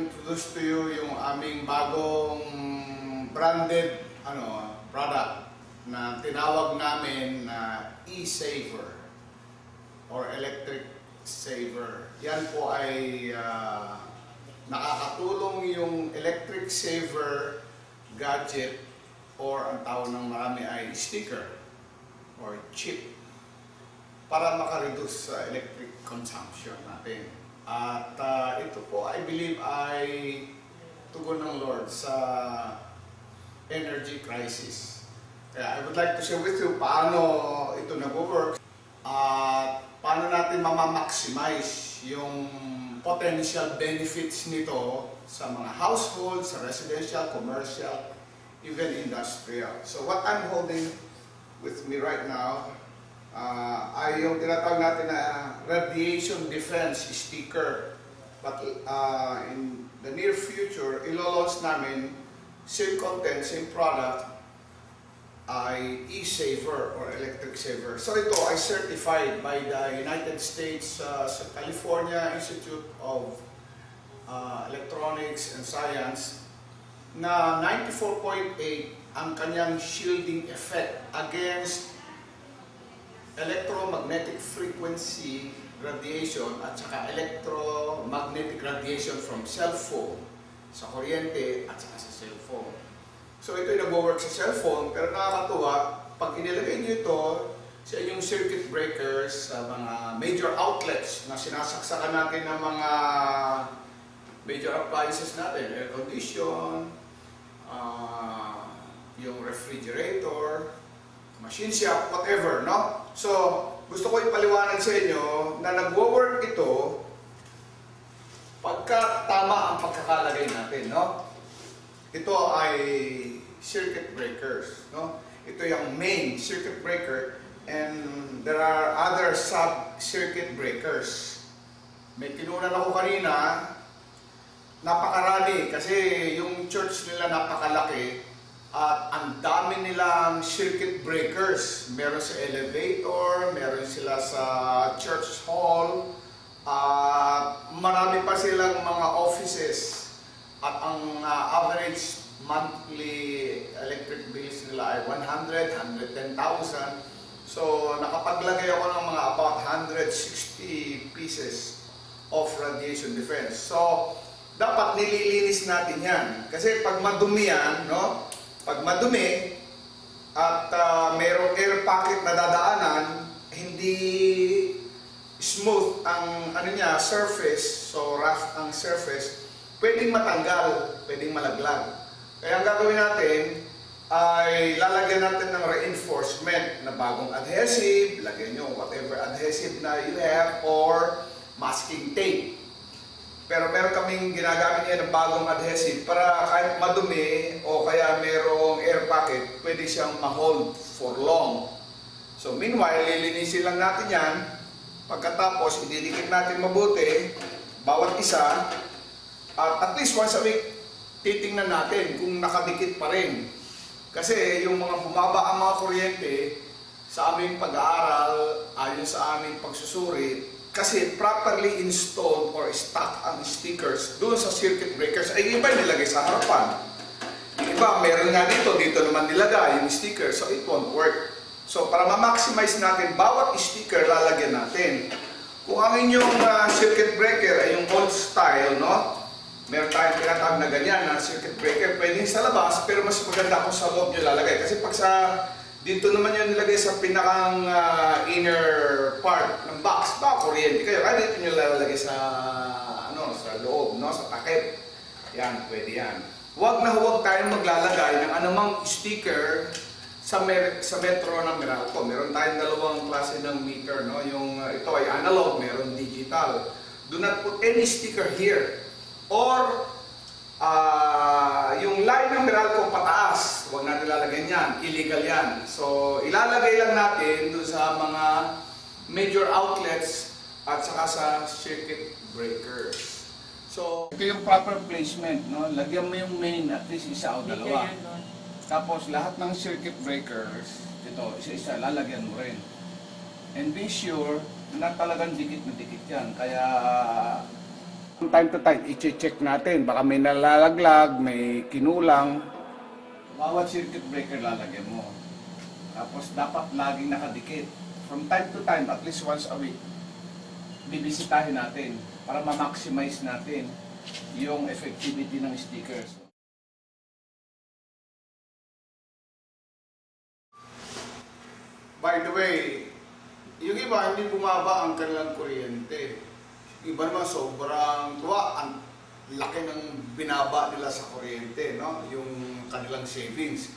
introduce to you yung aming bagong branded product na tinawag namin na e-saver or electric saver. Yan po ay nakakatulong yung electric saver gadget or ang tawag ng marami ay sticker or chip para makareduce sa electric consumption natin. At ito po, I believe, ay tugon ng Lord sa energy crisis. Kaya I would like to share with you paano ito nag-work at paano natin mamamaximize yung potential benefits nito sa mga household, sa residential, commercial, even industrial. So what I'm holding with me right now ay yung tinatawag natin na radiation defense sticker. But in the near future, ilo-launch namin same content, same product ay e-saver or electric saver. So ito ay certified by the United States sa California Institute of Electronics and Science na 94.8 ang kanyang shielding effect against electromagnetic frequency radiation at saka electromagnetic radiation from cellphone, sa kuryente at saka sa cellphone. So ito ay nag-work sa cellphone, pero nakakatuwa, pag inilagay nyo ito sa inyong circuit breakers sa mga major outlets na sinasaksakan natin ng mga major appliances natin, air condition, yung refrigerator, machine shop, whatever, no? So, gusto ko ipaliwanag sa inyo na nag-work ito pagka tama ang pagkakalagay natin, no? Ito ay circuit breakers, no? Ito yung main circuit breaker and there are other sub-circuit breakers. May kinunan ako kanina, napakarami kasi yung church nila napakalaki. At ang dami nilang circuit breakers. Meron sa elevator, meron sila sa church hall, marami pa silang mga offices. At ang average monthly electric bills nila ay 100, 110,000. So nakapaglagay ako ng mga about 160 pieces of radiation defense. So dapat nililinis natin yan. Kasi pag madumi yan, no? Pag madumi at mayroong air pocket na dadaanan, hindi smooth ang surface, so rough ang surface, pwedeng matanggal, pwedeng malaglag. Kaya ang gagawin natin ay lalagyan natin ng reinforcement na bagong adhesive, lagyan nyo whatever adhesive na you have, or masking tape. Pero meron kaming ginagamit niya ng bagong adhesive para kahit madumi o kaya merong air pocket, pwede siyang ma-hold for long. So meanwhile, lilinisin lang natin yan. Pagkatapos, ididikit natin mabuti, bawat isa. At least once a week, titingnan natin kung nakadikit pa rin. Kasi yung mga bumaba ang mga kuryente sa aming pag-aaral, ayon sa aming pagsusuri, kasi properly installed or stuck ang stickers doon sa circuit breakers, ay iba nilagay sa harapan. Yung iba, meron nga dito naman nilagay yung sticker, so it won't work. So para ma-maximize natin, bawat sticker lalagyan natin. Kung ang inyong circuit breaker ay yung old style, no? Meron tayong tinatawag na ganyan na circuit breaker, pwedeng sa labas, pero mas maganda kung sa loob nyo lalagay. Kasi pag dito naman yung nilagay sa pinakang inner part ng box, kuryente kayo. Kaya dito nyo lalagay sa loob, no? Sa takip. Yan, pwede yan. Huwag na huwag tayong maglalagay ng anumang sticker sa metro ng Meralco. Meron tayong dalawang klase ng meter, no? Yung ito ay analog, meron digital. Do not put any sticker here. Or yung line ng Meralco pataas, huwag natin lalagyan yan, illegal yan. So ilalagay lang natin doon sa mga major outlets at saka sa circuit breakers. So ito yung proper placement, no? Lagyan mo yung main at least isa o dalawa. Tapos lahat ng circuit breakers, ito isa-isa lalagyan mo rin. And be sure na talagang dikit na dikit yan. Kaya From time to time, i-check natin. Baka may nalalaglag, may kinulang. Bawat circuit breaker lalagyan mo. Tapos dapat laging nakadikit. From time to time, at least once a week, bibisitahin natin para ma-maximize natin yung effectivity ng stickers. By the way, yung iba hindi bumaba ang kanilang kuryente. Iba naman sobrang tuwa, ang laki ng binaba nila sa kuryente, no? Yung kanilang savings.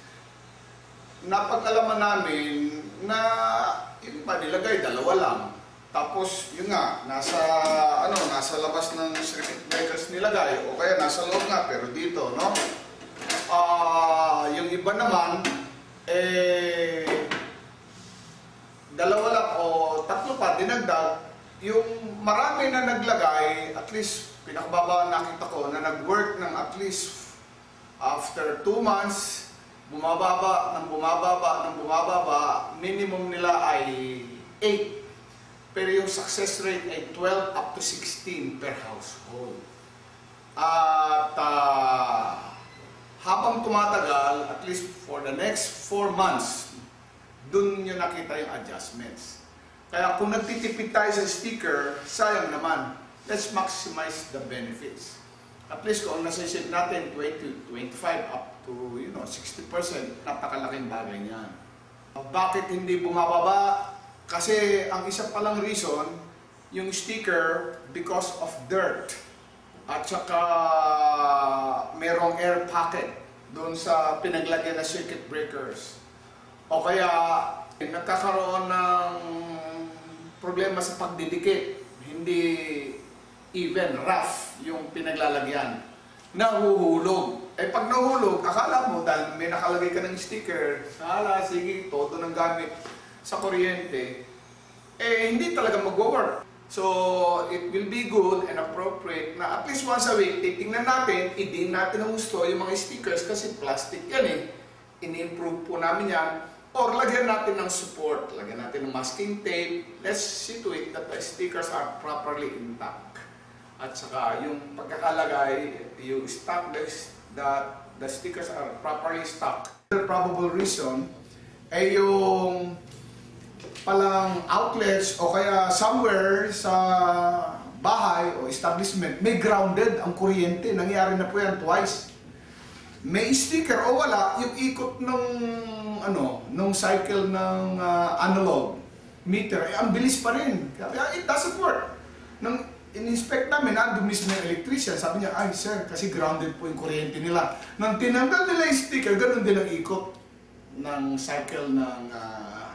Napag-alaman namin na yung iba nilagay, dalawa lang. Tapos yun nga, nasa labas ng circuit breakers nilagay o kaya nasa loob nga pero dito, no? Yung iba naman dalawa lang o tatlo pa dinagdag. Yung marami na naglagay, at least pinakababa nakita ko na nag-work ng at least after 2 months, bumababa, minimum nila ay 8. Pero yung success rate ay 12 up to 16 per household. At habang tumatagal, at least for the next 4 months, dun nyo nakita yung adjustments. Kaya kung nagtitipid tayo sa sticker, sayang naman. Let's maximize the benefits. At least kung nasa-save natin 20, 25 up to 60%, napakalaking bagay niyan. Bakit hindi bumababa? Kasi ang isa palang reason, yung sticker because of dirt. At saka merong air pocket doon sa pinaglagyan na circuit breakers. O kaya nagkakaroon ng problema sa pagdidikit, hindi even, rough yung pinaglalagyan. Nahuhulog. Pag nahulog, akala mo dahil may nakalagay ka ng sticker, sige, todo ng gamit sa kuryente, hindi talaga mag-work. So, it will be good and appropriate na at least once a week, titingnan natin, i-din natin ang gusto yung mga stickers kasi plastic yan in-improve po namin yan. Or lagyan natin ng support, lagyan natin ng masking tape. Let's see to it that the stickers are properly intact. At saka yung pagkakalagay, yung stockless, that the stickers are properly stocked. The probable reason ay yung palang outlets o kaya somewhere sa bahay o establishment may grounded ang kuryente. Nangyari na po yan twice. May sticker o wala, yung ikot nung cycle ng analog meter, ang bilis pa rin. Kaya it doesn't work. Nang in-inspect namin, nandun mismo yung electrician, sabi niya, ay sir, kasi grounded po yung kuryente nila. Nang tinanggal nila yung sticker, ganun din ang ikot ng cycle ng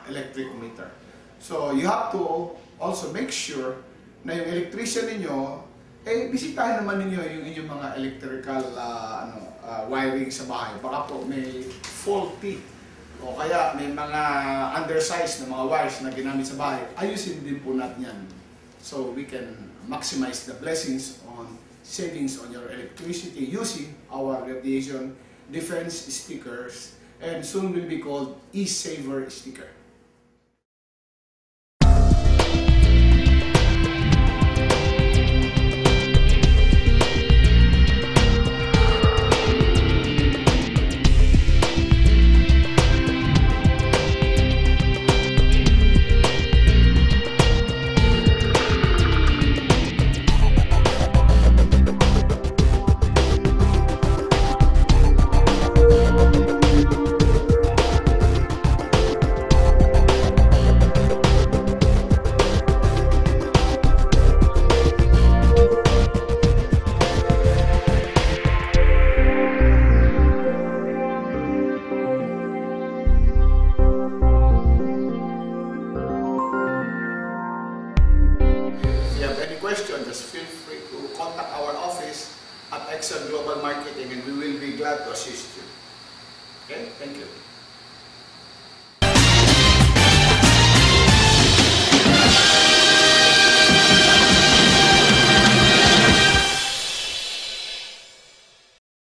electric meter. So you have to also make sure na yung electrician ninyo, bisitahin naman ninyo yung inyong mga electrical wiring sa bahay. Baka po may faulty o kaya may mga undersized na mga wires na ginamit sa bahay. Ayusin din po natin yan. So we can maximize the blessings on savings on your electricity using our radiation defense stickers and soon will be called e-saver sticker. Question, just feel free to contact our office at Excel Global Marketing and we will be glad to assist you. Okay, thank you.